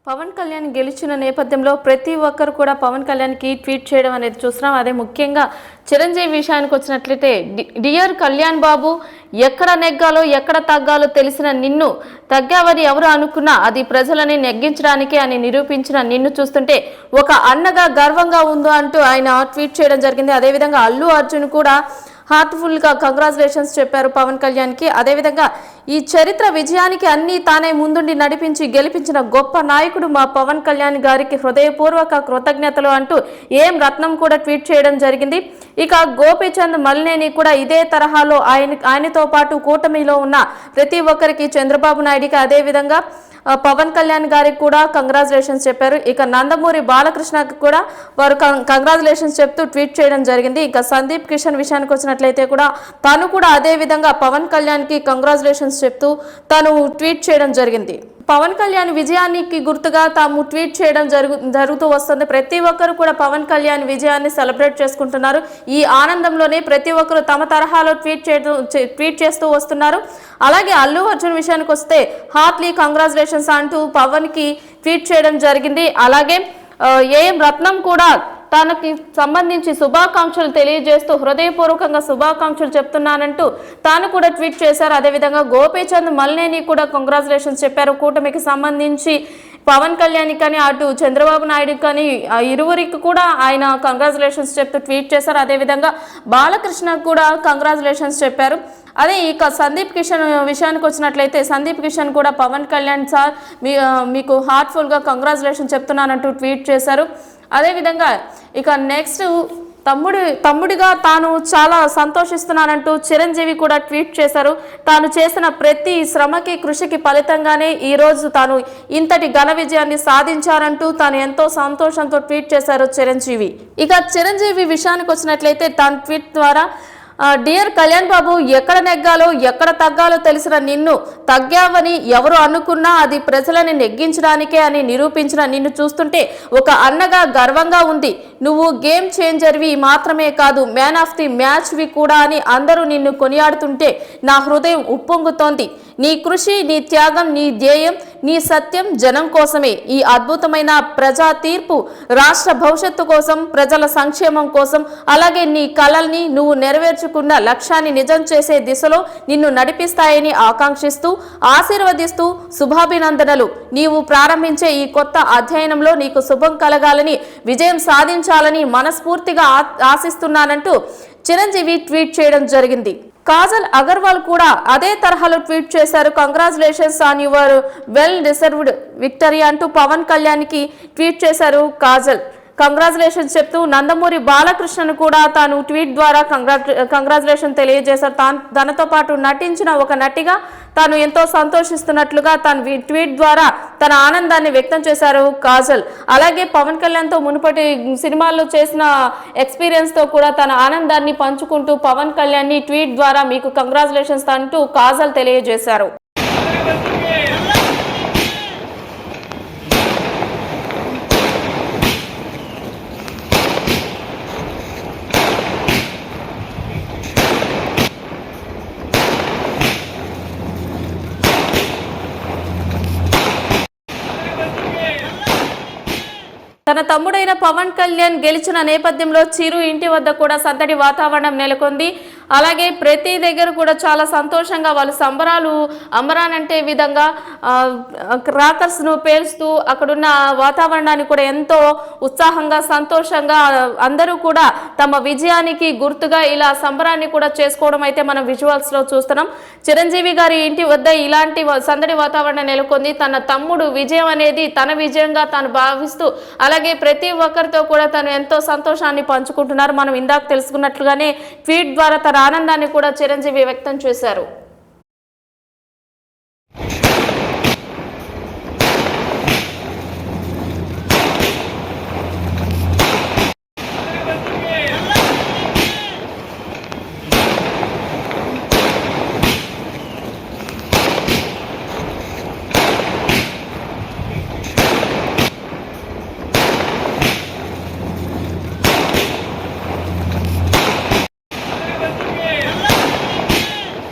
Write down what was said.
పవన్ కళ్యాణ్ గెలిచిన నేపథ్యంలో ప్రతి ఒక్కరు కూడా పవన్ కళ్యాణ్కి ట్వీట్ చేయడం అనేది చూస్తున్నాం. అదే ముఖ్యంగా చిరంజీవి విషయానికి వచ్చినట్లయితే డియర్ కళ్యాణ్ బాబు, ఎక్కడ నెగ్గాలో ఎక్కడ తగ్గాలో తెలిసిన నిన్ను, తగ్గావని ఎవరు అనుకున్నా అది ప్రజలని నెగ్గించడానికి అని నిరూపించిన నిన్ను చూస్తుంటే ఒక అన్నగా గర్వంగా ఉందో అంటూ ఆయన ట్వీట్ చేయడం జరిగింది. అదేవిధంగా అల్లు అర్జున్ కూడా హార్ట్ఫుల్గా కంగ్రాచులేషన్స్ చెప్పారు పవన్ కళ్యాణ్కి. అదేవిధంగా ఈ చరిత్ర విజయానికి అన్నీ తానే ముందుండి నడిపించి గెలిపించిన గొప్ప నాయకుడు మా పవన్ కళ్యాణ్ గారికి హృదయపూర్వక కృతజ్ఞతలు అంటూ ఏం రత్నం కూడా ట్వీట్ చేయడం జరిగింది. ఇక గోపీచంద్ మల్లేని కూడా ఇదే తరహాలో ఆయనతో పాటు కూటమిలో ఉన్న ప్రతి ఒక్కరికి, చంద్రబాబు నాయుడికి, అదేవిధంగా పవన్ కళ్యాణ్ గారికి కూడా కంగ్రాచులేషన్స్ చెప్పారు. ఇక నందమూరి బాలకృష్ణకి కూడా వారు కంగ్రాచులేషన్స్ చెప్తూ ట్వీట్ చేయడం జరిగింది. ఇక సందీప్ కిషన్ విషయానికి వచ్చినట్లయితే కూడా తను కూడా అదే విధంగా పవన్ కళ్యాణ్కి కంగ్రాచులేషన్స్ చెప్తూ తను ట్వీట్ చేయడం జరిగింది. పవన్ కళ్యాణ్ విజయానికి గుర్తుగా తాము ట్వీట్ చేయడం జరుగుతూ వస్తుంది. ప్రతి ఒక్కరు కూడా పవన్ కళ్యాణ్ విజయాన్ని సెలబ్రేట్ చేసుకుంటున్నారు. ఈ ఆనందంలోనే ప్రతి ఒక్కరు తమ తరహాలో ట్వీట్ చేస్తూ వస్తున్నారు. అలాగే అల్లు అర్జున్ విషయానికి వస్తే హార్ట్లీ కంగ్రాచులేషన్స్ అంటూ పవన్కి ట్వీట్ చేయడం జరిగింది. అలాగే ఏం రత్నం కూడా తనకి సంబంధించి శుభాకాంక్షలు తెలియజేస్తూ హృదయపూర్వకంగా శుభాకాంక్షలు చెప్తున్నానంటూ తాను కూడా ట్వీట్ చేశారు. అదేవిధంగా గోపీచంద్ మల్లేని కూడా కంగ్రాచులేషన్స్ చెప్పారు. కూటమికి సంబంధించి పవన్ కళ్యాణ్ కానీ అటు చంద్రబాబు నాయుడు కానీ ఇరువురికి కూడా ఆయన కంగ్రాచులేషన్స్ చెప్తూ ట్వీట్ చేశారు. అదేవిధంగా బాలకృష్ణ కూడా కంగ్రాచులేషన్స్ చెప్పారు. అదే ఇక సందీప్ కిషన్ విషయానికి వచ్చినట్లయితే సందీప్ కిషన్ కూడా పవన్ కళ్యాణ్ సార్ మీకు హార్ట్ఫుల్గా కంగ్రాచులేషన్ చెప్తున్నానంటూ ట్వీట్ చేశారు. అదేవిధంగా ఇక నెక్స్ట్ తమ్ముడిగా తాను చాలా సంతోషిస్తున్నానంటూ చిరంజీవి కూడా ట్వీట్ చేశారు. తాను చేసిన ప్రతి శ్రమకి, కృషికి ఫలితంగానే ఈరోజు తాను ఇంతటి ఘన విజయాన్ని సాధించారంటూ తాను ఎంతో సంతోషంతో ట్వీట్ చేశారు చిరంజీవి. ఇక చిరంజీవి విషయానికి వచ్చినట్లయితే తాను ట్వీట్ ద్వారా డియర్ కళ్యాణ్ బాబు, ఎక్కడ నెగ్గాలో ఎక్కడ తగ్గాలో తెలిసిన నిన్ను, తగ్గావని ఎవరు అనుకున్నా అది ప్రజలని నెగ్గించడానికే అని నిరూపించిన నిన్ను చూస్తుంటే ఒక అన్నగా గర్వంగా ఉంది. నువ్వు గేమ్ చేంజర్వి మాత్రమే కాదు, మ్యాన్ ఆఫ్ ది మ్యాచ్వి కూడా అని అందరూ నిన్ను కొనియాడుతుంటే నా హృదయం ఉప్పొంగుతోంది. నీ కృషి, నీ త్యాగం, నీ ధ్యేయం, నీ సత్యం జనం కోసమే. ఈ అద్భుతమైన ప్రజా తీర్పు రాష్ట్ర భవిష్యత్తు కోసం, ప్రజల సంక్షేమం కోసం, అలాగే నీ కలల్ని నువ్వు నెరవేర్చుకున్న లక్ష్యాన్ని నిజం చేసే దిశలో నిన్ను నడిపిస్తాయని ఆకాంక్షిస్తూ, ఆశీర్వదిస్తూ శుభాభినందనలు. నీవు ప్రారంభించే ఈ కొత్త అధ్యయనంలో నీకు శుభం కలగాలని, విజయం సాధించాలని మనస్ఫూర్తిగా ఆశిస్తున్నానంటూ చిరంజీవి ట్వీట్ చేయడం జరిగింది. కాజల్ అగర్వాల్ కూడా అదే తరహాలో ట్వీట్ చేశారు. Congratulations on your well deserved victory అంటూ పవన్ కళ్యాణ్కి ట్వీట్ చేశారు కాజల్. కంగ్రాచులేషన్స్ చెప్తూ నందమూరి బాలకృష్ణను కూడా తాను ట్వీట్ ద్వారా కంగ్రాచులేషన్ తెలియజేశారు. తనతో పాటు నటించిన ఒక నటిగా తాను ఎంతో సంతోషిస్తున్నట్లుగా తన ట్వీట్ ద్వారా తన ఆనందాన్ని వ్యక్తం చేశారు కాజల్. అలాగే పవన్ కళ్యాణ్తో మునుపటి సినిమాల్లో చేసిన ఎక్స్పీరియన్స్తో కూడా తన ఆనందాన్ని పంచుకుంటూ పవన్ కళ్యాణ్ని ట్వీట్ ద్వారా మీకు కంగ్రాచులేషన్స్ అంటూ కాజల్ తెలియజేశారు. తన తమ్ముడైన పవన్ కళ్యాణ్ గెలిచిన నేపథ్యంలో చిరు ఇంటి వద్ద కూడా సందడి వాతావరణం నెలకొంది. అలాగే ప్రతి దగ్గర కూడా చాలా సంతోషంగా వాళ్ళు సంబరాలు అంబరానంటే విధంగా క్రాకర్స్ను పేల్స్తూ అక్కడున్న వాతావరణాన్ని కూడా ఎంతో ఉత్సాహంగా, సంతోషంగా అందరూ కూడా తమ విజయానికి గుర్తుగా ఇలా సంబరాన్ని కూడా చేసుకోవడం అయితే మనం విజువల్స్లో చూస్తున్నాం. చిరంజీవి గారి ఇంటి వద్ద ఇలాంటి సందడి వాతావరణం నెలకొంది. తన తమ్ముడు విజయం అనేది తన విజయంగా తాను భావిస్తూ అలాగే ప్రతి ఒక్కరితో కూడా తను ఎంతో సంతోషాన్ని పంచుకుంటున్నారు. మనం ఇందాక తెలుసుకున్నట్లుగానే ట్వీట్ ద్వారా తన ఆనందాన్ని కూడా చిరంజీవి వ్యక్తం చేశారు.